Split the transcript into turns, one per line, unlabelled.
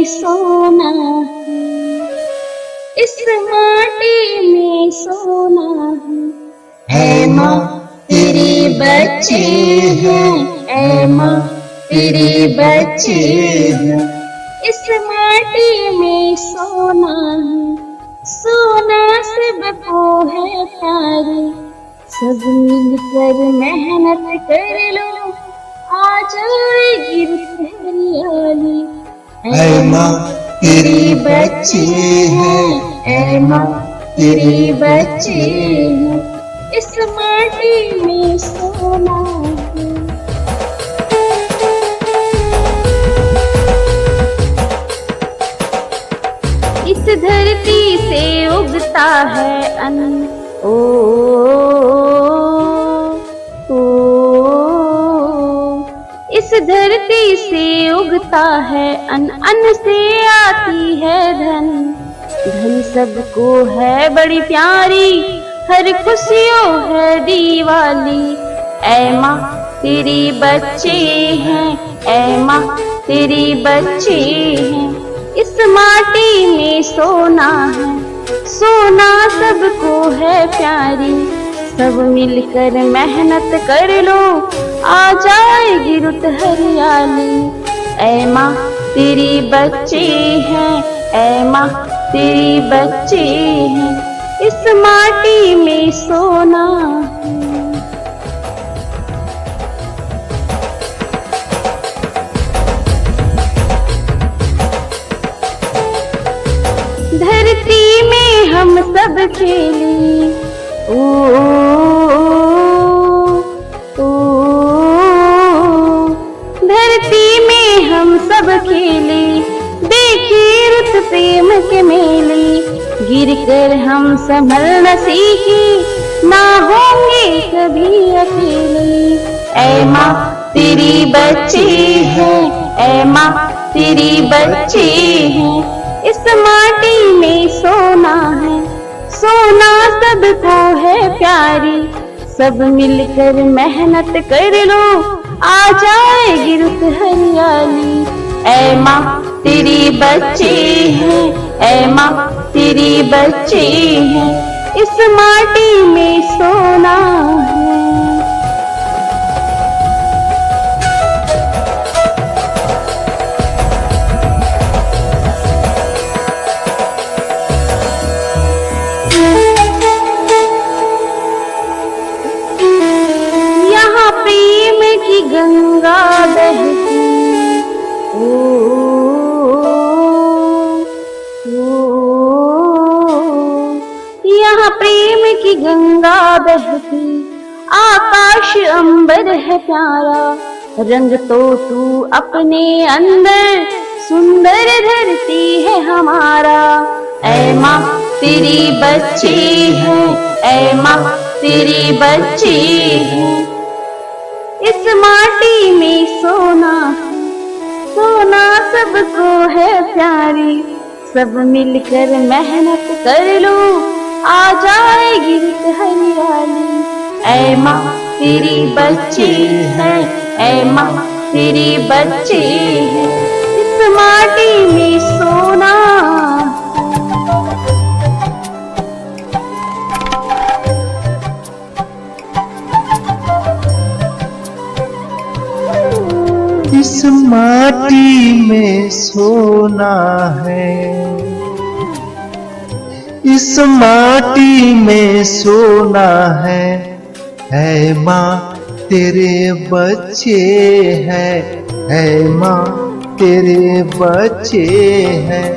सोना है, इस माटी में सोना है माँ तेरे बच्चे हैं, ऐ माँ तेरे बच्चे हैं। इस माटी में सोना है, सोना सबको है प्यारे, सब मिलकर मेहनत कर लो, आ जाएगी हरियाली।
ऐ माँ तेरे बच्चे हैं,
ऐ माँ तेरे बच्चे हैं, इस माटी में सोना है। इस धरती से उगता है अन्न, इस धरती से उगता है अन्न, अन्न से आती है धन, धन सबको है बड़ी प्यारी, हर खुशियों है दिवाली। ऐ माँ तेरी बच्चे हैं, ऐ माँ तेरी बच्चे हैं, इस माटी में सोना है, सोना सबको है प्यारी, सब मिलकर मेहनत कर लो, आ जाएगी रुत हरियाली। ऐ माँ तेरी बच्चे हैं, ऐ माँ तेरी बच्चे हैं, इस माटी में सोना है। धरती में हम सब खेली, धरती में हम सब खेली, देखी रुत प्रेम के मेली, गिर कर हम संभल न सीखी, ना होंगे कभी अकेले। ऐ माँ तेरी बच्चे हैं, ऐ माँ तेरी बच्चे हैं, इस माटी में सोना है, सोना सबको है प्यारी, सब मिलकर मेहनत कर लो, आ जाएगी रुत हरियाली। ऐ माँ तेरी बच्चे हैं, ऐ माँ तेरी बच्चे हैं, इस माटी में सोना है। यहाँ प्रेम की गंगा बहती, यहाँ प्रेम की गंगा बहती, आकाश अंबर है प्यारा, रंग तो तू अपने अंदर, सुंदर धरती है हमारा। ऐ माँ तेरी बच्चे हैं, ऐ माँ तेरी बच्चे हैं, इस माटी में सोना है, सोना सबको है प्यारी, सब मिलकर मेहनत कर लो, आ जाएगी हरियाली। ऐ माँ तेरी बच्चे हैं, ऐ माँ तेरी बच्चे हैं, इस माटी में सोना।
इस माटी में सोना है, इस माटी में सोना है माँ तेरे बच्चे हैं, है माँ तेरे बच्चे हैं,